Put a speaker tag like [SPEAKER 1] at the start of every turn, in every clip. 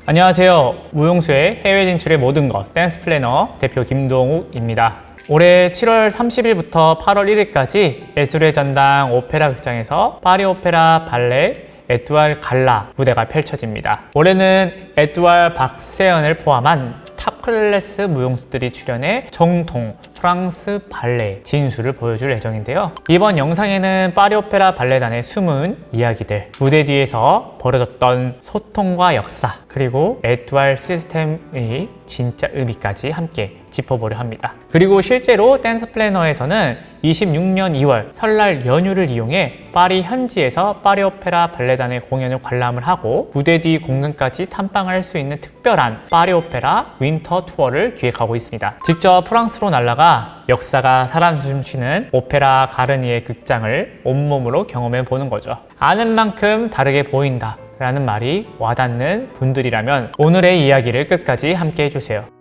[SPEAKER 1] 안녕하세요. 무용수의 해외 진출의 모든 것 댄스 플래너 대표 김동욱입니다. 올해 7월 30일부터 8월 1일까지 예술의 전당 오페라 극장에서 파리 오페라 발레 에뚜알 갈라 무대가 펼쳐집니다. 올해는 에뚜알 박세연을 포함한 탑 클래스 무용수들이 출연해 정통 프랑스 발레 진수를 보여줄 예정인데요. 이번 영상에는 파리 오페라 발레단의 숨은 이야기들, 무대 뒤에서 벌어졌던 소통과 역사, 그리고 에뚜알 시스템의 진짜 의미까지 함께 짚어보려 합니다. 그리고 실제로 댄스 플래너에서는 26년 2월 설날 연휴를 이용해 파리 현지에서 파리 오페라 발레단의 공연을 관람을 하고 무대 뒤 공간까지 탐방할 수 있는 특별한 파리 오페라 윈터 투어를 기획하고 있습니다. 직접 프랑스로 날아가 역사가 살아 숨쉬는 오페라 가르니에 극장을 온몸으로 경험해 보는 거죠. 아는 만큼 다르게 보인다 라는 말이 와닿는 분들이라면 오늘의 이야기를 끝까지 함께 해주세요.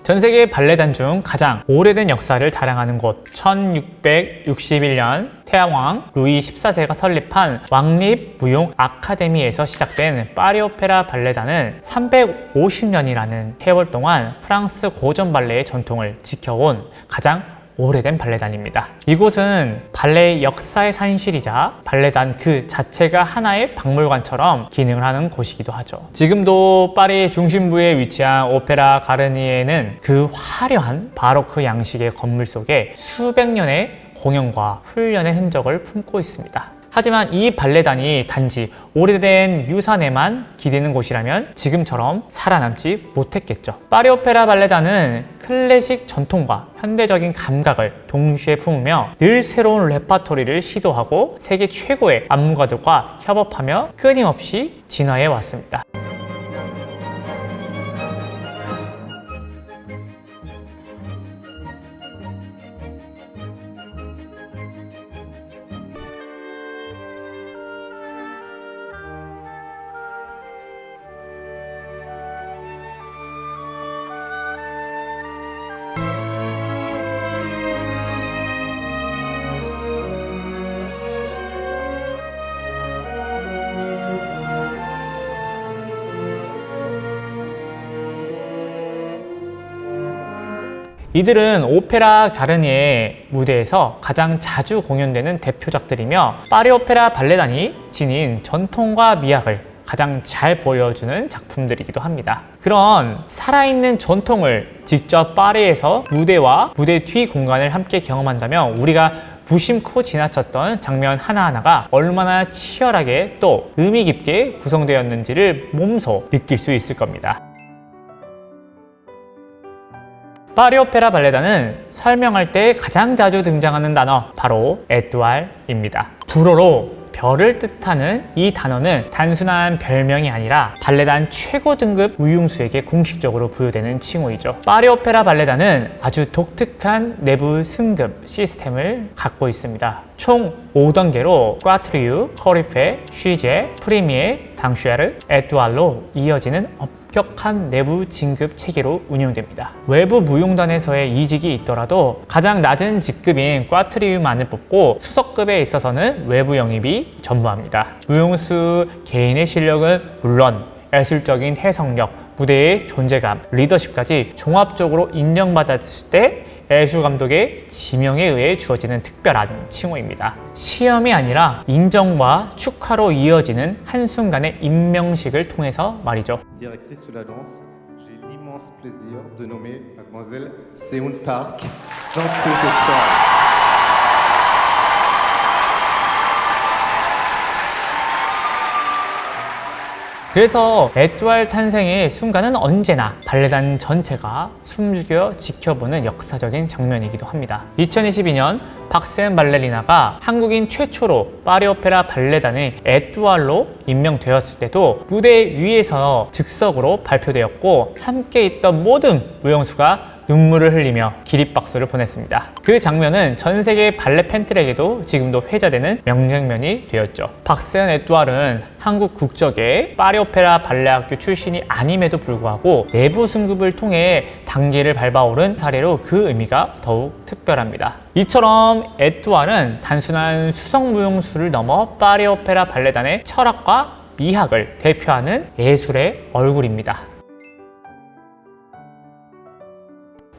[SPEAKER 1] 전 세계 발레단 중 가장 오래된 역사를 자랑하는 곳, 1661년 태왕 루이 14세가 설립한 왕립 무용 아카데미에서 시작된 파리 오페라 발레단은 350년이라는 세월 동안 프랑스 고전 발레의 전통을 지켜온 가장 오래된 발레단입니다. 이곳은 발레 역사의 산실이자 발레단 그 자체가 하나의 박물관처럼 기능을 하는 곳이기도 하죠. 지금도 파리 중심부에 위치한 오페라 가르니에는 그 화려한 바로크 양식의 건물 속에 수백 년의 공연과 훈련의 흔적을 품고 있습니다. 하지만 이 발레단이 단지 오래된 유산에만 기대는 곳이라면 지금처럼 살아남지 못했겠죠. 파리 오페라 발레단은 클래식 전통과 현대적인 감각을 동시에 품으며 늘 새로운 레퍼토리를 시도하고 세계 최고의 안무가들과 협업하며 끊임없이 진화해 왔습니다. 이들은 오페라 가르니에 무대에서 가장 자주 공연되는 대표작들이며 파리 오페라 발레단이 지닌 전통과 미학을 가장 잘 보여주는 작품들이기도 합니다. 그런 살아있는 전통을 직접 파리에서 무대와 무대 뒤 공간을 함께 경험한다면 우리가 무심코 지나쳤던 장면 하나하나가 얼마나 치열하게 또 의미 깊게 구성되었는지를 몸소 느낄 수 있을 겁니다. 파리 오페라 발레단은 설명할 때 가장 자주 등장하는 단어 바로 에뚜알입니다. 불어로 별을 뜻하는 이 단어는 단순한 별명이 아니라 발레단 최고 등급 무용수에게 공식적으로 부여되는 칭호이죠. 파리 오페라 발레단은 아주 독특한 내부 승급 시스템을 갖고 있습니다. 총 5단계로 꽈트리유, 코리페, 쉬제, 프리미에, 당슈아르, 에뚜알로 이어지는 엄격한 내부 진급 체계로 운영됩니다. 외부 무용단에서의 이직이 있더라도 가장 낮은 직급인 꽈트리유만을 뽑고 수석급에 있어서는 외부 영입이 전무합니다. 무용수 개인의 실력은 물론 예술적인 해석력, 무대의 존재감, 리더십까지 종합적으로 인정받았을 때 예술감독의 지명에 의해 주어지는 특별한 칭호입니다. 시험이 아니라 인정과 축하로 이어지는 한순간의 임명식을 통해서 말이죠.
[SPEAKER 2] Directrice de la danse, j'ai l'immense plaisir de nommer Mademoiselle Seun Park, danseuse étoile.
[SPEAKER 1] 그래서 에뚜알 탄생의 순간은 언제나 발레단 전체가 숨죽여 지켜보는 역사적인 장면이기도 합니다. 2022년 박세은 발레리나가 한국인 최초로 파리 오페라 발레단의 에뚜알로 임명되었을 때도 무대 위에서 즉석으로 발표되었고 함께 있던 모든 무용수가 눈물을 흘리며 기립박수를 보냈습니다. 그 장면은 전 세계 발레 팬들에게도 지금도 회자되는 명장면이 되었죠. 박세연 에뚜알은 한국 국적의 파리 오페라 발레학교 출신이 아님에도 불구하고 내부 승급을 통해 단계를 밟아오른 사례로 그 의미가 더욱 특별합니다. 이처럼 에뚜알은 단순한 수성 무용수를 넘어 파리 오페라 발레단의 철학과 미학을 대표하는 예술의 얼굴입니다.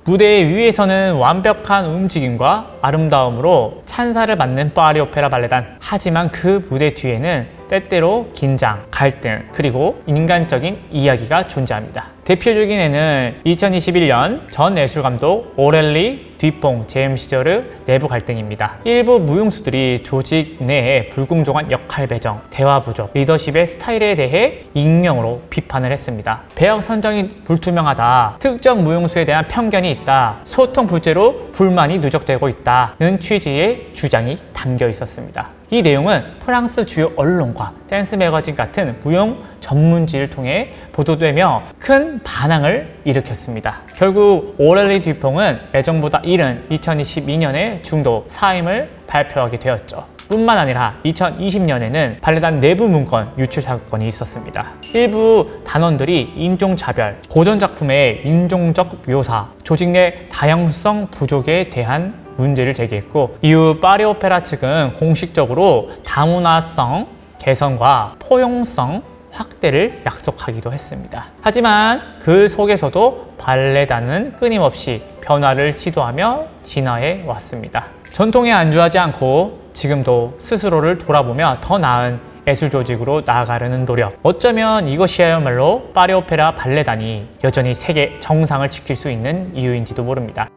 [SPEAKER 1] 무대 위에서는 완벽한 움직임과 아름다움으로 찬사를 받는 파리 오페라 발레단. 하지만 그 무대 뒤에는 때때로 긴장, 갈등, 그리고 인간적인 이야기가 존재합니다. 대표적인 예는 2021년 전 예술감독 오렐리 듀퐁 재임 시절의 내부 갈등입니다. 일부 무용수들이 조직 내에 불공정한 역할 배정, 대화 부족, 리더십의 스타일에 대해 익명으로 비판을 했습니다. 배역 선정이 불투명하다, 특정 무용수에 대한 편견이 있다, 소통 부재로 불만이 누적되고 있다는 취지의 주장이 담겨 있었습니다. 이 내용은 프랑스 주요 언론과 댄스 매거진 같은 무용 전문지를 통해 보도되며 큰 반항을 일으켰습니다. 결국 오렐리 듀퐁은 예정보다 이른 2022년에 중도 사임을 발표하게 되었죠. 뿐만 아니라 2020년에는 발레단 내부 문건 유출 사건이 있었습니다. 일부 단원들이 인종차별, 고전 작품의 인종적 묘사, 조직 내 다양성 부족에 대한 문제를 제기했고, 이후 파리 오페라 측은 공식적으로 다문화성 개선과 포용성 확대를 약속하기도 했습니다. 하지만 그 속에서도 발레단은 끊임없이 변화를 시도하며 진화해 왔습니다. 전통에 안주하지 않고 지금도 스스로를 돌아보며 더 나은 예술 조직으로 나아가려는 노력. 어쩌면 이것이야말로 파리 오페라 발레단이 여전히 세계 정상을 지킬 수 있는 이유인지도 모릅니다.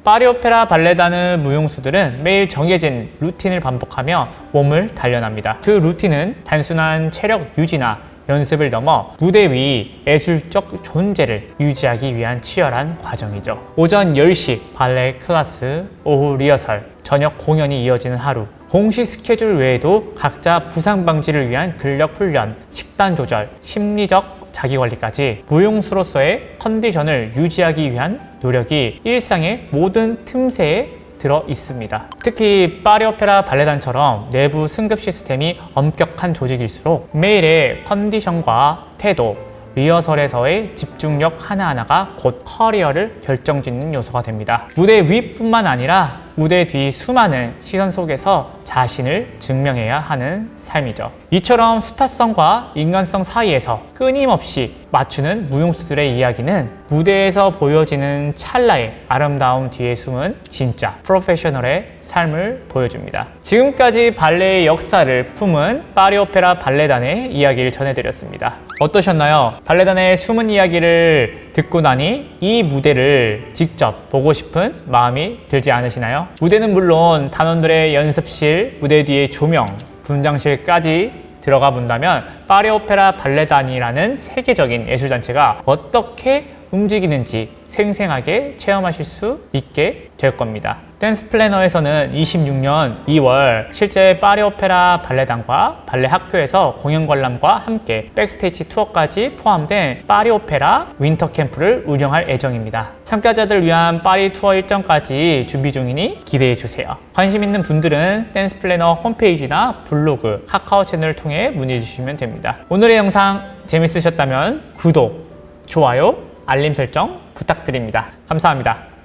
[SPEAKER 1] 파리 오페라 발레단의 무용수들은 매일 정해진 루틴을 반복하며 몸을 단련합니다. 그 루틴은 단순한 체력 유지나 연습을 넘어 무대 위 예술적 존재를 유지하기 위한 치열한 과정이죠. 오전 10시 발레 클래스, 오후 리허설, 저녁 공연이 이어지는 하루. 공식 스케줄 외에도 각자 부상 방지를 위한 근력 훈련, 식단 조절, 심리적 자기관리까지 무용수로서의 컨디션을 유지하기 위한 노력이 일상의 모든 틈새에 들어 있습니다. 특히 파리 오페라 발레단처럼 내부 승급 시스템이 엄격한 조직일수록 매일의 컨디션과 태도, 리허설에서의 집중력 하나하나가 곧 커리어를 결정짓는 요소가 됩니다. 무대 위뿐만 아니라 무대 뒤 수많은 시선 속에서 자신을 증명해야 하는 삶이죠. 이처럼 스타성과 인간성 사이에서 끊임없이 맞추는 무용수들의 이야기는 무대에서 보여지는 찰나의 아름다움 뒤에 숨은 진짜 프로페셔널의 삶을 보여줍니다. 지금까지 발레의 역사를 품은 파리 오페라 발레단의 이야기를 전해드렸습니다. 어떠셨나요? 발레단의 숨은 이야기를 듣고 나니 이 무대를 직접 보고 싶은 마음이 들지 않으시나요? 무대는 물론 단원들의 연습실, 무대 뒤의 조명, 분장실까지 들어가 본다면 파리 오페라 발레단이라는 세계적인 예술단체가 어떻게 움직이는지 생생하게 체험하실 수 있게 될 겁니다. 댄스 플래너에서는 26년 2월 실제 파리 오페라 발레단과 발레 학교에서 공연 관람과 함께 백스테이지 투어까지 포함된 파리 오페라 윈터 캠프를 운영할 예정입니다. 참가자들 위한 파리 투어 일정까지 준비 중이니 기대해 주세요. 관심 있는 분들은 댄스 플래너 홈페이지나 블로그, 카카오 채널을 통해 문의 주시면 됩니다. 오늘의 영상 재밌으셨다면 구독, 좋아요, 알림 설정 부탁드립니다. 감사합니다.